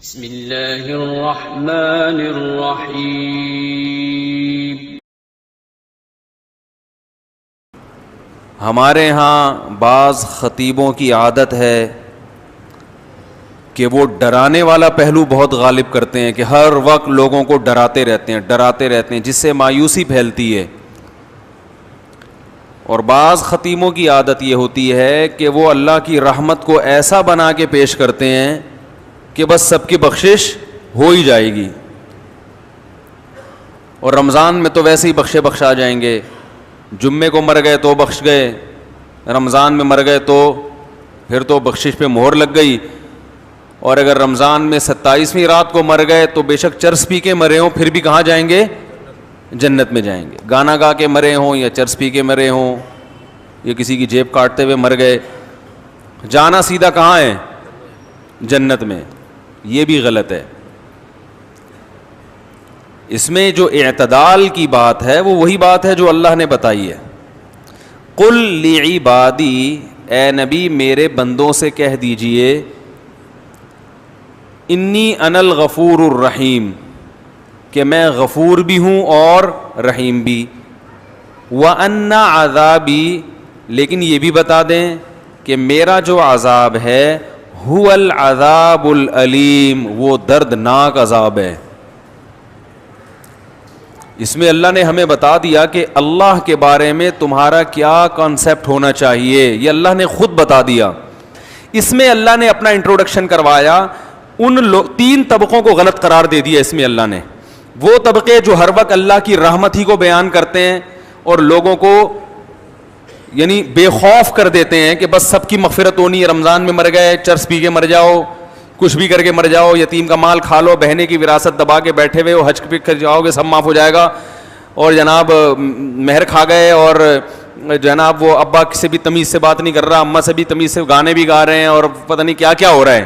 بسم اللہ الرحمن الرحیم۔ ہمارے ہاں بعض خطیبوں کی عادت ہے کہ وہ ڈرانے والا پہلو بہت غالب کرتے ہیں کہ ہر وقت لوگوں کو ڈراتے رہتے ہیں جس سے مایوسی پھیلتی ہے۔ اور بعض خطیبوں کی عادت یہ ہوتی ہے کہ وہ اللہ کی رحمت کو ایسا بنا کے پیش کرتے ہیں کہ بس سب کی بخشش ہو ہی جائے گی، اور رمضان میں تو ویسے ہی بخشا جائیں گے، جمعے کو مر گئے تو بخش گئے، رمضان میں مر گئے تو پھر تو بخشش پہ مہر لگ گئی، اور اگر رمضان میں 27ویں رات کو مر گئے تو بے شک چرس پی کے مرے ہوں پھر بھی کہاں جائیں گے؟ جنت میں جائیں گے۔ گانا گا کے مرے ہوں یا چرس پی کے مرے ہوں یا کسی کی جیب کاٹتے ہوئے مر گئے، جانا سیدھا کہاں ہے؟ جنت میں۔ یہ بھی غلط ہے۔ اس میں جو اعتدال کی بات ہے وہ وہی بات ہے جو اللہ نے بتائی ہے۔ قل لعبادی، اے نبی میرے بندوں سے کہہ دیجئے، انی انا الغفور الرحیم، کہ میں غفور بھی ہوں اور رحیم بھی، وَأَنَّ عَذَابِي، لیکن یہ بھی بتا دیں کہ میرا جو عذاب ہے هُوَ الْعَذَابُ الْأَلِيمُ، وہ دردناک عذاب ہے۔ اس میں اللہ نے ہمیں بتا دیا کہ اللہ کے بارے میں تمہارا کیا کانسیپٹ ہونا چاہیے، یہ اللہ نے خود بتا دیا۔ اس میں اللہ نے اپنا انٹروڈکشن کروایا، ان تین طبقوں کو غلط قرار دے دیا اس میں اللہ نے۔ وہ طبقے جو ہر وقت اللہ کی رحمت ہی کو بیان کرتے ہیں اور لوگوں کو یعنی بے خوف کر دیتے ہیں کہ بس سب کی مغفرت ہونی ہے، رمضان میں مر گئے چرس پی کے مر جاؤ، کچھ بھی کر کے مر جاؤ، یتیم کا مال کھا لو، بہنے کی وراثت دبا کے بیٹھے ہوئے ہو، حج پہ کر جاؤ گے سب معاف ہو جائے گا، اور جناب مہر کھا گئے، اور جناب وہ ابا سے بھی تمیز سے بات نہیں کر رہا، اماں سے بھی تمیز سے گانے بھی گا رہے ہیں، اور پتہ نہیں کیا کیا ہو رہا ہے،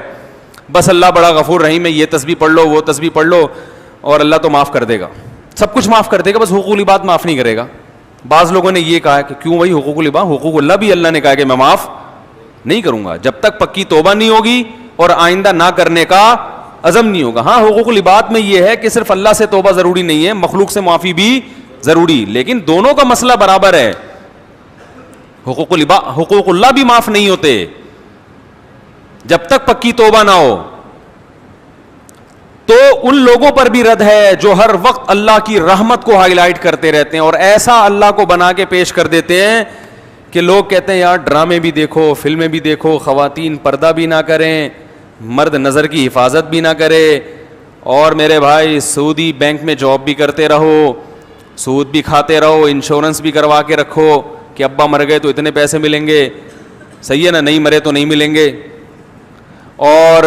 بس اللہ بڑا غفور رحیم ہے، یہ تسبیح پڑھ لو وہ تسبیح پڑھ لو اور اللہ تو معاف کر دے گا، سب کچھ معاف کر دے گا، بس حقوق العباد معاف نہیں کرے گا۔ بعض لوگوں نے یہ کہا کہ کیوں بھائی حقوق العباد، حقوق اللہ بھی اللہ نے کہا کہ میں معاف نہیں کروں گا جب تک پکی توبہ نہیں ہوگی اور آئندہ نہ کرنے کا عزم نہیں ہوگا۔ ہاں حقوق العباد میں یہ ہے کہ صرف اللہ سے توبہ ضروری نہیں ہے، مخلوق سے معافی بھی ضروری، لیکن دونوں کا مسئلہ برابر ہے۔ حقوق اللہ بھی معاف نہیں ہوتے جب تک پکی توبہ نہ ہو۔ تو ان لوگوں پر بھی رد ہے جو ہر وقت اللہ کی رحمت کو ہائی لائٹ کرتے رہتے ہیں اور ایسا اللہ کو بنا کے پیش کر دیتے ہیں کہ لوگ کہتے ہیں یار ڈرامے بھی دیکھو، فلمیں بھی دیکھو، خواتین پردہ بھی نہ کریں، مرد نظر کی حفاظت بھی نہ کرے، اور میرے بھائی سعودی بینک میں جاب بھی کرتے رہو، سود بھی کھاتے رہو، انشورنس بھی کروا کے رکھو کہ ابا مر گئے تو اتنے پیسے ملیں گے، صحیح ہے نا، نہیں مرے تو نہیں ملیں گے، اور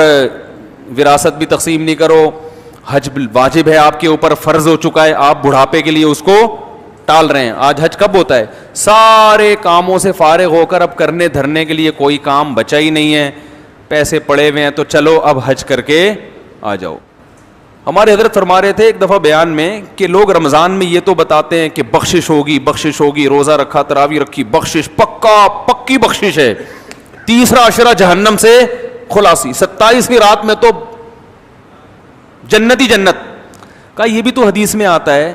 وراثت بھی تقسیم نہیں کرو، حج واجب ہے آپ کے اوپر، فرض ہو چکا ہے، آپ بڑھاپے کے لیے اس کو ٹال رہے ہیں۔ آج حج کب ہوتا ہے؟ سارے کاموں سے فارغ ہو کر اب کرنے دھرنے کے لیے کوئی کام بچا ہی نہیں ہے، پیسے پڑے ہوئے ہیں تو چلو اب حج کر کے آ جاؤ۔ ہمارے حضرت فرما رہے تھے ایک دفعہ بیان میں کہ لوگ رمضان میں یہ تو بتاتے ہیں کہ بخشش ہوگی، روزہ رکھا، تراویح رکھی، بخشش پکی بخشش ہے، تیسرا عشرہ جہنم سے خلاصی، 27ویں رات میں تو جنت کا۔ یہ بھی تو حدیث میں آتا ہے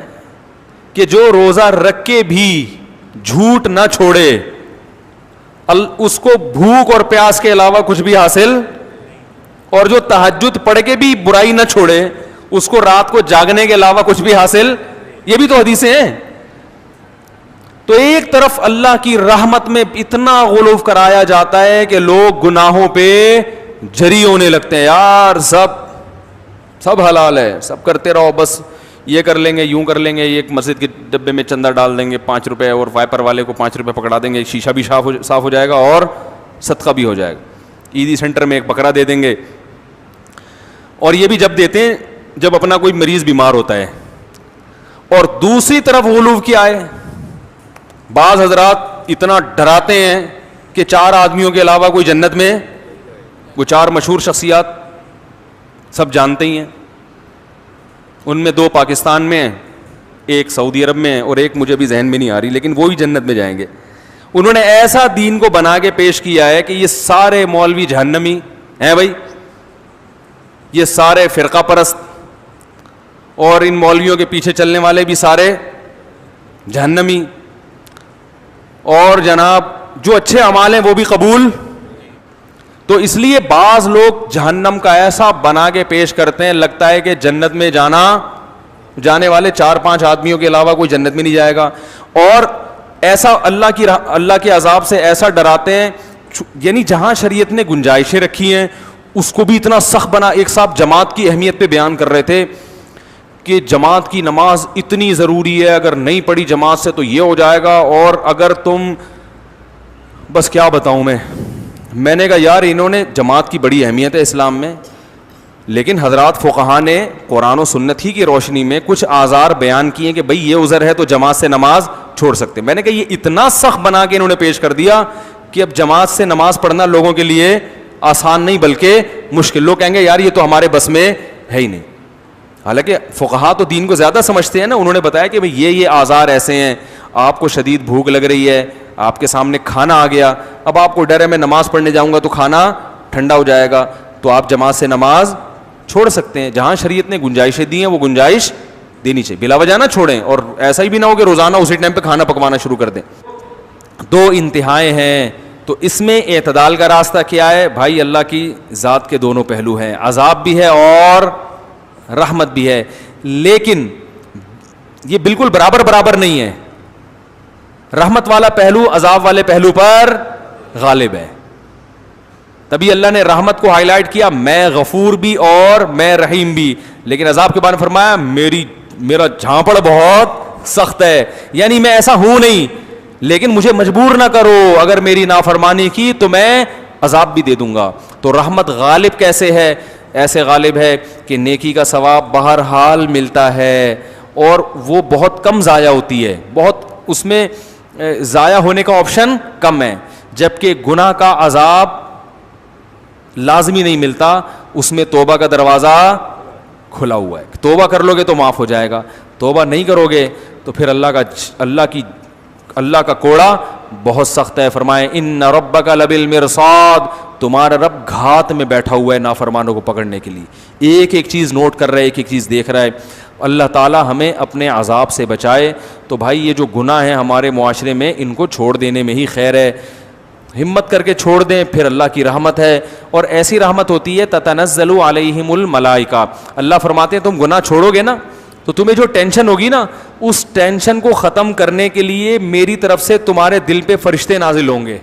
کہ جو روزہ رکھ کے بھی جھوٹ نہ چھوڑے اس کو بھوک اور پیاس کے علاوہ کچھ بھی حاصل، اور جو تہجد پڑھ کے بھی برائی نہ چھوڑے اس کو رات کو جاگنے کے علاوہ کچھ بھی حاصل، یہ بھی تو حدیثیں ہیں۔ تو ایک طرف اللہ کی رحمت میں اتنا غلو کرایا جاتا ہے کہ لوگ گناہوں پہ جری ہونے لگتے ہیں، یار سب حلال ہے، سب کرتے رہو، بس یہ کر لیں گے، یوں کر لیں گے، ایک مسجد کے ڈبے میں چندہ ڈال دیں گے 5 روپے، اور وائپر والے کو 5 روپے پکڑا دیں گے، شیشہ بھی صاف ہو جائے گا اور صدقہ بھی ہو جائے گا، عیدی سینٹر میں ایک بکرا دے دیں گے۔ اور یہ بھی جب دیتے ہیں جب اپنا کوئی مریض بیمار ہوتا ہے۔ اور دوسری طرف غلو کیا ہے، بعض حضرات اتنا ڈراتے ہیں کہ 4 آدمیوں کے علاوہ کوئی جنت میں، وہ 4 مشہور شخصیات سب جانتے ہی ہیں، ان میں 2 پاکستان میں ہیں، ایک سعودی عرب میں ہے، اور ایک مجھے بھی ذہن میں نہیں آ رہی، لیکن وہی جنت میں جائیں گے۔ انہوں نے ایسا دین کو بنا کے پیش کیا ہے کہ یہ سارے مولوی جہنمی ہیں بھائی، یہ سارے فرقہ پرست اور ان مولویوں کے پیچھے چلنے والے بھی سارے جہنمی, اور جناب جو اچھے اعمال ہیں وہ بھی قبول. تو اس لیے بعض لوگ جہنم کا ایسا بنا کے پیش کرتے ہیں, لگتا ہے کہ جنت میں جانے والے 4-5 آدمیوں کے علاوہ کوئی جنت میں نہیں جائے گا, اور ایسا اللہ کے عذاب سے ایسا ڈراتے ہیں. یعنی جہاں شریعت نے گنجائشیں رکھی ہیں اس کو بھی اتنا سخت بنا. ایک صاحب جماعت کی اہمیت پہ بیان کر رہے تھے کہ جماعت کی نماز اتنی ضروری ہے, اگر نہیں پڑھی جماعت سے تو یہ ہو جائے گا, اور اگر تم, بس کیا بتاؤں میں نے کہا یار انہوں نے, جماعت کی بڑی اہمیت ہے اسلام میں, لیکن حضرات فقہاء نے قرآن و سنت ہی کی روشنی میں کچھ آزار بیان کیے کہ بھئی یہ عذر ہے تو جماعت سے نماز چھوڑ سکتے. میں نے کہا یہ اتنا سخت بنا کے انہوں نے پیش کر دیا کہ اب جماعت سے نماز پڑھنا لوگوں کے لیے آسان نہیں بلکہ مشکل. لوگ کہیں گے یار یہ تو ہمارے بس میں ہے ہی نہیں. حالانکہ فقہاء تو دین کو زیادہ سمجھتے ہیں نا. انہوں نے بتایا کہ بھئی یہ آزار ایسے ہیں, آپ کو شدید بھوک لگ رہی ہے, آپ کے سامنے کھانا آ گیا, اب آپ کو ڈر ہے میں نماز پڑھنے جاؤں گا تو کھانا ٹھنڈا ہو جائے گا, تو آپ جماعت سے نماز چھوڑ سکتے ہیں. جہاں شریعت نے گنجائشیں دی ہیں وہ گنجائش دینی چاہیے, بلا وجہ نہ چھوڑیں, اور ایسا ہی بھی نہ ہو کہ روزانہ اسی ٹائم پہ کھانا پکوانا شروع کر دیں. 2 انتہائیں ہیں, تو اس میں اعتدال کا راستہ کیا ہے بھائی؟ اللہ کی ذات کے دونوں پہلو ہیں, عذاب بھی ہے اور رحمت بھی ہے, لیکن یہ بالکل برابر نہیں ہے. رحمت والا پہلو عذاب والے پہلو پر غالب ہے. تبھی اللہ نے رحمت کو ہائی لائٹ کیا, میں غفور بھی اور میں رحیم بھی, لیکن عذاب کے بارے میں فرمایا میرا جھانپڑ بہت سخت ہے. یعنی میں ایسا ہوں نہیں, لیکن مجھے مجبور نہ کرو, اگر میری نافرمانی کی تو میں عذاب بھی دے دوں گا. تو رحمت غالب کیسے ہے؟ ایسے غالب ہے کہ نیکی کا ثواب بہرحال ملتا ہے, اور وہ بہت کم ضائع ہوتی ہے, بہت اس میں ضائع ہونے کا آپشن کم ہے. جبکہ گناہ کا عذاب لازمی نہیں ملتا, اس میں توبہ کا دروازہ کھلا ہوا ہے. توبہ کر لو گے تو معاف ہو جائے گا, توبہ نہیں کرو گے تو پھر اللہ کا کوڑا بہت سخت ہے. فرمائے ان ربک لبالمرصاد, تمہارا رب گھات میں بیٹھا ہوا ہے نافرمانوں کو پکڑنے کے لیے. ایک ایک چیز نوٹ کر رہا ہے, ایک ایک چیز دیکھ رہا ہے. اللہ تعالیٰ ہمیں اپنے عذاب سے بچائے. تو بھائی یہ جو گناہ ہیں ہمارے معاشرے میں, ان کو چھوڑ دینے میں ہی خیر ہے. ہمت کر کے چھوڑ دیں, پھر اللہ کی رحمت ہے, اور ایسی رحمت ہوتی ہے تتنزل علیہم الملائکہ. اللہ فرماتے ہیں تم گناہ چھوڑو گے نا تو تمہیں جو ٹینشن ہوگی نا, اس ٹینشن کو ختم کرنے کے لیے میری طرف سے تمہارے دل پہ فرشتے نازل ہوں گے.